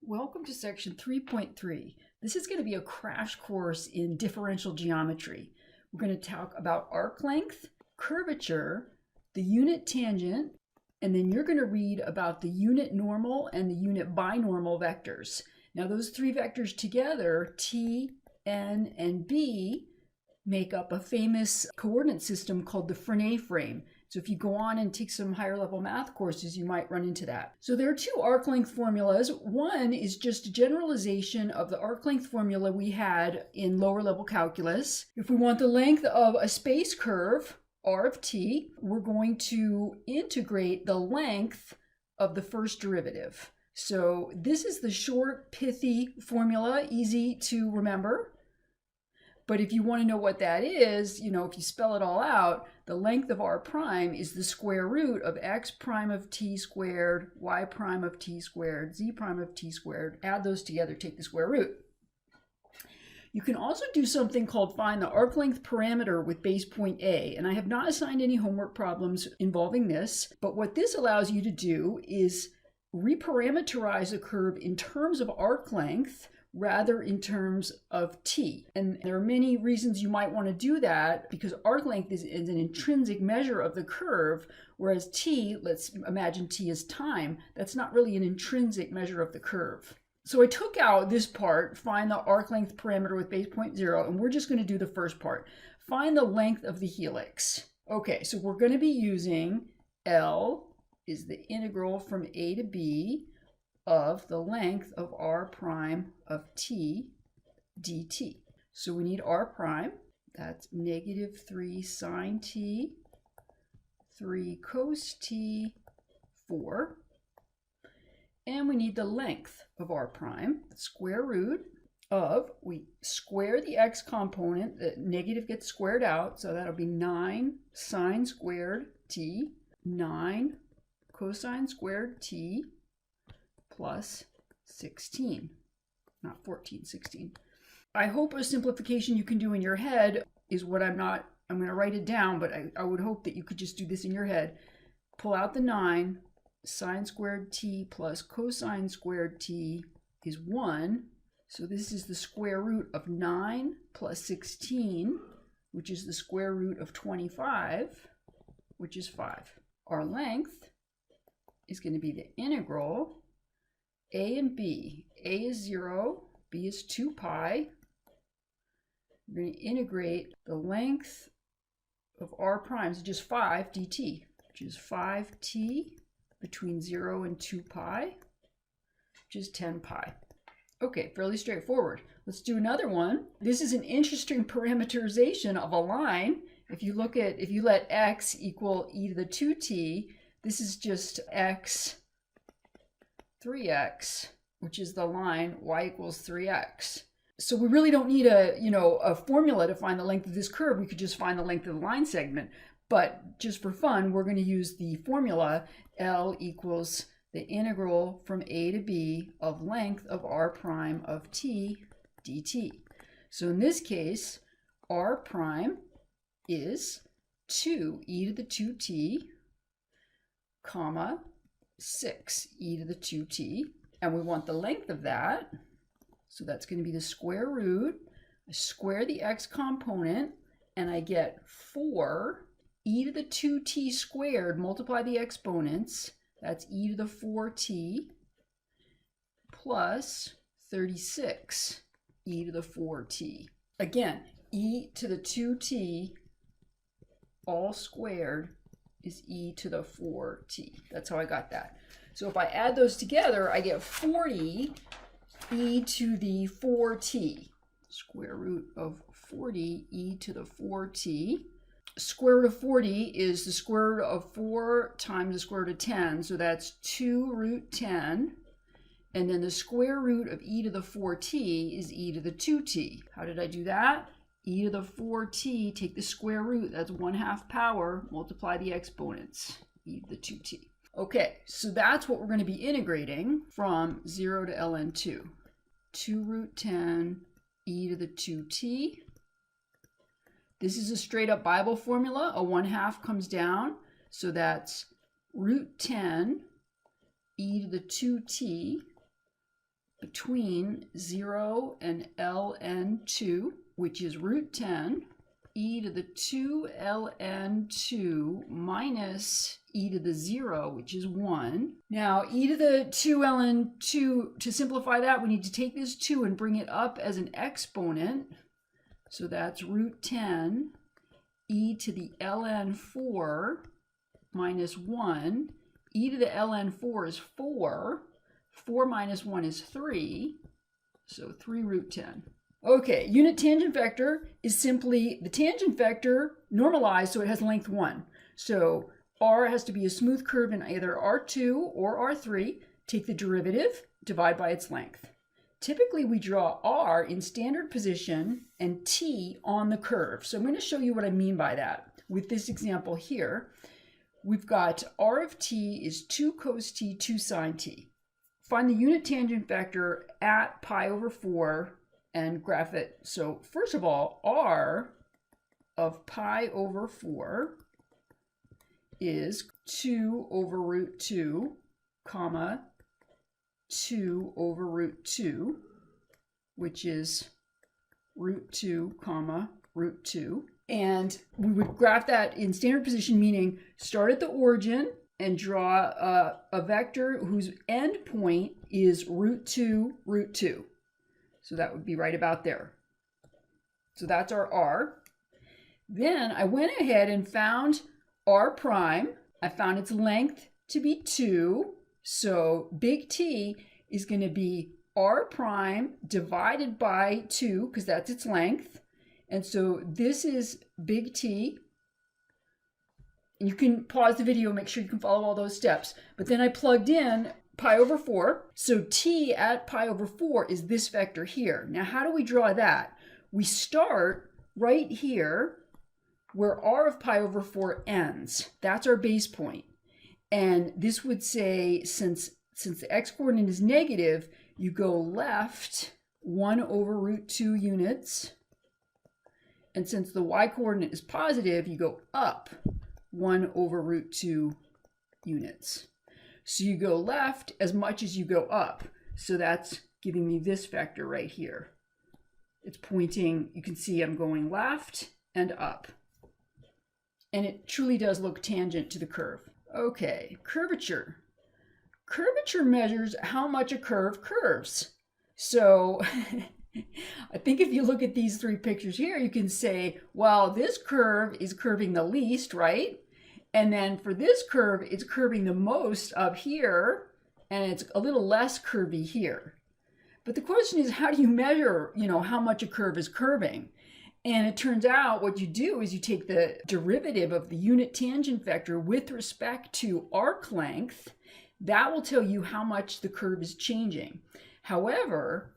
Welcome to section 3.3. This is going to be a crash course in differential geometry. We're going to talk about arc length, curvature, the unit tangent, and then you're going to read about the unit normal and the unit binormal vectors. Now those three vectors together, t, n, and b, make up a famous coordinate system called the Frenet frame. So if you go on and take some higher level math courses, you might run into that. So there are two arc length formulas. One is just a generalization of the arc length formula we had in lower level calculus. If we want the length of a space curve, r of t, we're going to integrate the length of the first derivative. So this is the short, pithy formula, easy to remember. But if you want to know what that is, if you spell it all out, the length of r prime is the square root of x prime of t squared, y prime of t squared, z prime of t squared. Add those together, take the square root. You can also do something called find the arc length parameter with base point A. And I have not assigned any homework problems involving this, but what this allows you to do is reparameterize a curve in terms of arc length rather in terms of t. And there are many reasons you might want to do that because arc length is an intrinsic measure of the curve, whereas t, let's imagine t is time, that's not really an intrinsic measure of the curve. So I took out this part, find the arc length parameter with base point 0, and we're just going to do the first part. Find the length of the helix. Okay, so we're going to be using L is the integral from a to b of the length of r prime of t dt. So we need r prime, that's negative 3 sine t, 3 cos t, 4. And we need the length of r prime, the square root of, we square the x component, the negative gets squared out, so that'll be 9 sine squared t, 9 cosine squared t, plus 16, not 14, 16. I hope a simplification you can do in your head is what I'm going to write it down, but I would hope that you could just do this in your head. Pull out the 9, sine squared t plus cosine squared t is 1. So this is the square root of 9 plus 16, which is the square root of 25, which is 5. Our length is going to be the integral a and b. A is 0, b is 2 pi. We're going to integrate the length of r prime, so just 5 dt, which is 5t between 0 and 2 pi, which is 10 pi. Okay, fairly straightforward. Let's do another one. This is an interesting parameterization of a line. If you let x equal e to the 2t, this is just x 3x, which is the line y equals 3x. So we really don't need a formula to find the length of this curve. We could just find the length of the line segment. But just for fun, we're going to use the formula L equals the integral from a to b of length of r prime of t dt. So in this case, r prime is 2 e to the 2t, comma, 6 e to the 2t, and we want the length of that, so that's going to be the square root. I square the x component, and I get 4 e to the 2t squared, multiply the exponents, that's e to the 4t, plus 36 e to the 4t. Again, e to the 2t all squared is e to the 4t. That's how I got that. So if I add those together, I get 40 e to the 4t. Square root of 40 e to the 4t. Square root of 40 is the square root of 4 times the square root of 10. So that's 2 root 10. And then the square root of e to the 4t is e to the 2t. How did I do that? E to the 4t, take the square root, that's 1/2 power, multiply the exponents, e to the 2t. Okay, so that's what we're going to be integrating from 0 to ln 2. 2 root 10 e to the 2t. This is a straight up Bible formula. A 1/2 comes down, so that's root 10 e to the 2t between 0 and ln 2, which is root 10, e to the 2 ln 2 minus e to the 0, which is 1. Now, e to the 2 ln 2, to simplify that, we need to take this 2 and bring it up as an exponent. So that's root 10 e to the ln 4 minus 1. E to the ln 4 is 4. 4 minus 1 is 3. So 3 root 10. Okay, unit tangent vector is simply the tangent vector normalized so it has length 1. So r has to be a smooth curve in either r2 or r3. Take the derivative, divide by its length. Typically, we draw r in standard position and t on the curve. So I'm going to show you what I mean by that. With this example here, we've got r of t is 2 cos t, 2 sine t. Find the unit tangent vector at pi over 4 and graph it. So first of all, r of pi over 4 is 2 over root 2, comma, 2 over root 2, which is root 2, comma, root 2. And we would graph that in standard position, meaning start at the origin and draw a vector whose end point is root 2, root 2. So that would be right about there. So that's our r. Then I went ahead and found r prime. I found its length to be 2. So big T is going to be r prime divided by 2, because that's its length. And so this is big T. And you can pause the video, make sure you can follow all those steps. But then I plugged in pi over 4. So T at pi over 4 is this vector here. Now, how do we draw that? We start right here where r of pi over 4 ends. That's our base point. And this would say, since the x-coordinate is negative, you go left 1 over root 2 units. And since the y-coordinate is positive, you go up 1 over root 2 units. So you go left as much as you go up. So that's giving me this vector right here. It's pointing, you can see I'm going left and up. And it truly does look tangent to the curve. Okay, curvature. Curvature measures how much a curve curves. So I think if you look at these 3 pictures here, you can say, well, this curve is curving the least, right? And then for this curve, it's curving the most up here, and it's a little less curvy here. But the question is, how do you measure, how much a curve is curving? And it turns out what you do is you take the derivative of the unit tangent vector with respect to arc length. That will tell you how much the curve is changing. However,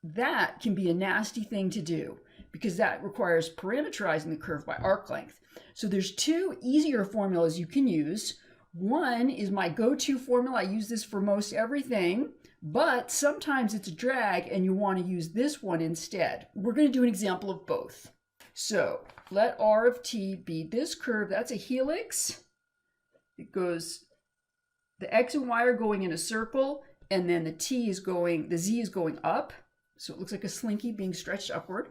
that can be a nasty thing to do because that requires parameterizing the curve by arc length. So there's 2 easier formulas you can use. One is my go-to formula. I use this for most everything, but sometimes it's a drag and you want to use this one instead. We're going to do an example of both. So let r of t be this curve. That's a helix. It goes, the x and y are going in a circle, and then the z is going up. So it looks like a slinky being stretched upward.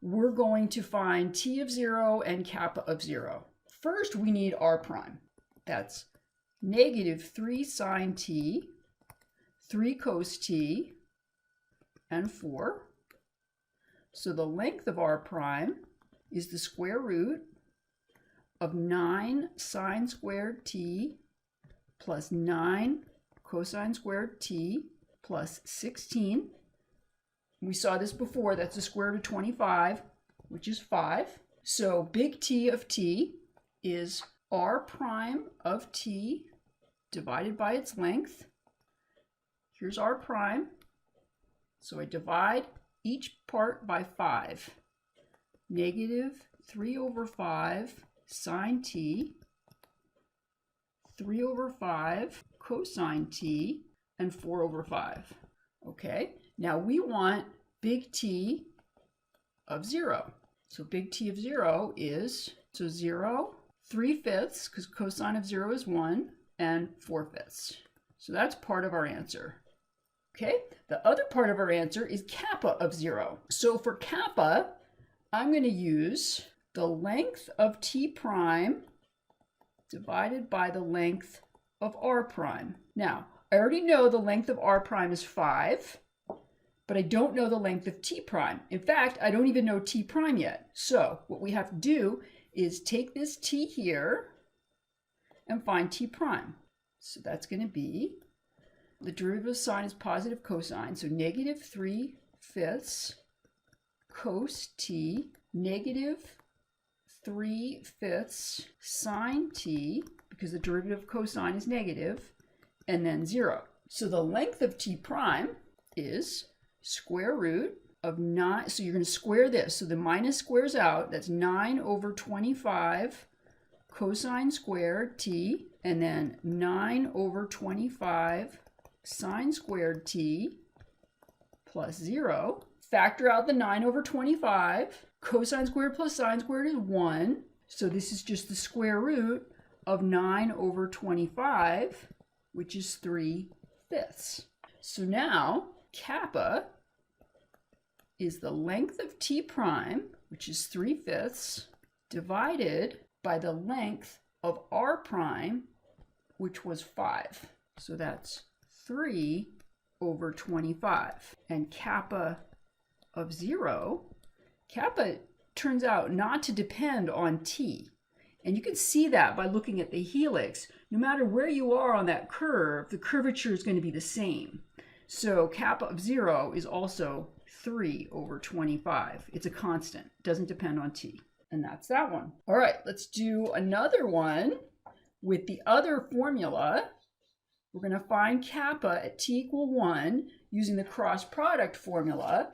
We're going to find t of 0 and kappa of 0. First, we need r prime. That's negative 3 sine t, 3 cos t, and 4. So the length of r prime is the square root of 9 sine squared t plus 9 cosine squared t plus 16. We saw this before. That's the square root of 25, which is 5. So big T of t is r prime of t divided by its length. Here's r prime. So I divide each part by 5. Negative 3 over 5 sine t, 3 over 5 cosine t, and 4 over 5. Okay, now we want big T of 0. So big T of 0 is, 0, 3/5, because cosine of 0 is 1, and 4/5. So that's part of our answer. Okay, the other part of our answer is kappa of 0. So for kappa, I'm going to use the length of t prime divided by the length of r prime. Now, I already know the length of r prime is 5, but I don't know the length of t prime. In fact, I don't even know t prime yet. So what we have to do is take this t here and find t prime. So that's going to be, the derivative of sine is positive cosine, so negative 3/5 cos t, negative 3/5 sine t, because the derivative of cosine is negative, and then 0. So the length of t prime is square root of 9. So you're going to square this. So the minus squares out. That's 9/25 cosine squared t, and then 9/25 sine squared t plus 0. Factor out the 9/25. Cosine squared plus sine squared is 1. So this is just the square root of 9/25, which is 3/5. So now kappa is the length of t prime, which is 3/5, divided by the length of r prime, which was 5. So that's 3/25. And kappa of 0, kappa turns out not to depend on t. And you can see that by looking at the helix. No matter where you are on that curve, the curvature is going to be the same. So kappa of 0 is also 3/25. It's a constant. It doesn't depend on t. And that's that one. All right, let's do another one with the other formula. We're going to find kappa at t equal 1 using the cross product formula.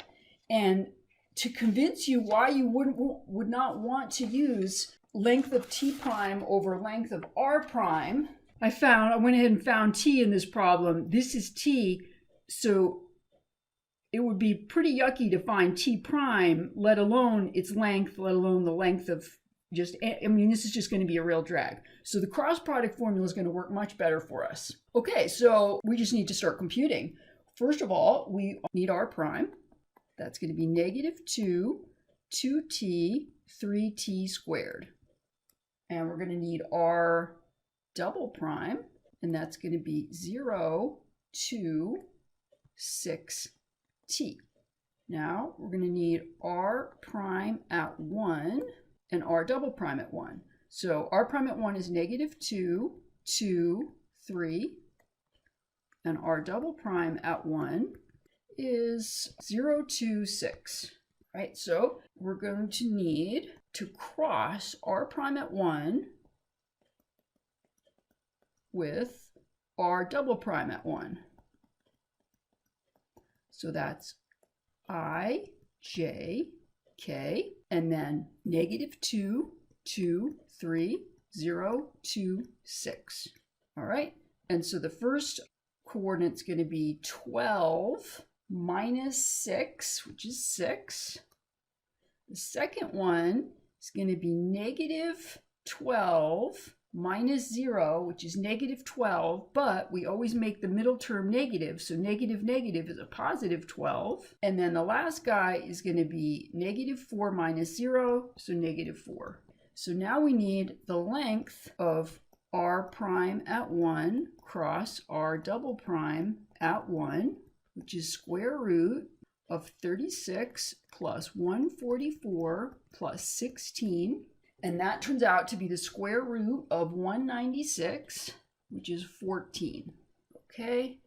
And to convince you why you would not want to use length of t prime over length of r prime, I went ahead and found t in this problem. This is t, so it would be pretty yucky to find t prime, let alone its length, let alone the length of this is just going to be a real drag. So the cross product formula is going to work much better for us. Okay, so we just need to start computing. First of all, we need r prime. That's going to be -2, 2t, 3t squared. And we're going to need r double prime, and that's going to be 0, 2, 6t. Now we're going to need r prime at 1 and r double prime at 1. So r prime at 1 is -2, 2, 3, and r double prime at 1 is 0, 2, 6. Right, so we're going to need to cross r prime at 1 with r double prime at 1. So that's I, j, k, and then -2, 2, 3, 0, 2, 6. All right, and so the first coordinate's going to be 12 minus 6, which is 6. The second one is going to be -12 minus 0, which is -12, but we always make the middle term negative, so negative is a positive 12. And then the last guy is going to be -4 minus 0, so -4. So now we need the length of r prime at 1 cross r double prime at 1, which is square root of 36 plus 144 plus 16. And that turns out to be the square root of 196, which is 14. Okay,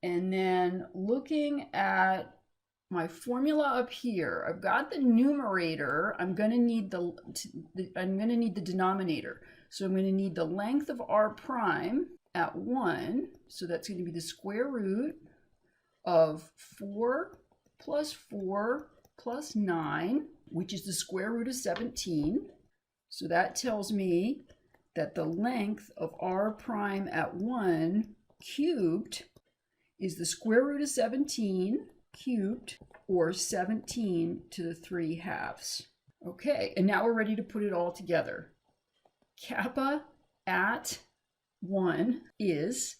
and then looking at my formula up here, I've got the numerator. I'm going to need the denominator. So I'm going to need the length of r prime at 1. So that's going to be the square root of 4 plus 4 plus 9, which is the square root of 17. So that tells me that the length of r prime at 1 cubed is the square root of 17 cubed, or 17 to the 3/2. Okay, and now we're ready to put it all together. Kappa at 1 is,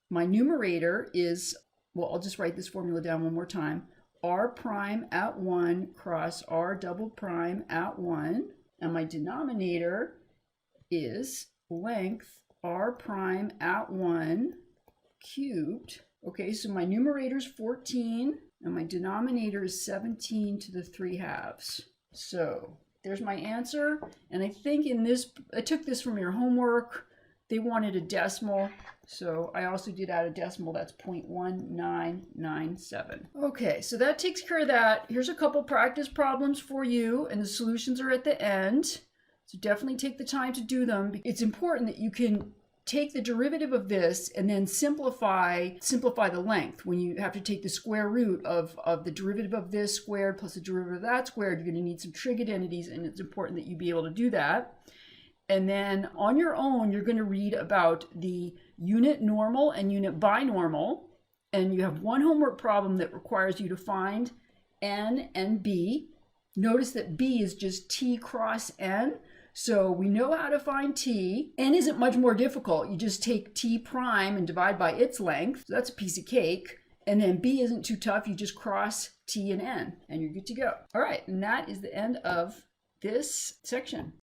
my numerator is well, I'll just write this formula down one more time. R prime at 1 cross R double prime at 1. And my denominator is length R prime at 1 cubed. Okay, so my numerator is 14 and my denominator is 17 to the 3/2. So there's my answer. And I think in this, I took this from your homework. They wanted a decimal, so I also did add a decimal. That's 0.1997. Okay, so that takes care of that. Here's a couple practice problems for you, and the solutions are at the end. So definitely take the time to do them. It's important that you can take the derivative of this and then simplify the length. When you have to take the square root of the derivative of this squared plus the derivative of that squared, you're going to need some trig identities, and it's important that you be able to do that. And then on your own, you're going to read about the unit normal and unit binormal. And you have one homework problem that requires you to find n and b. Notice that b is just t cross n. So we know how to find t. N isn't much more difficult. You just take t prime and divide by its length. So that's a piece of cake. And then b isn't too tough. You just cross t and n, and you're good to go. All right, and that is the end of this section.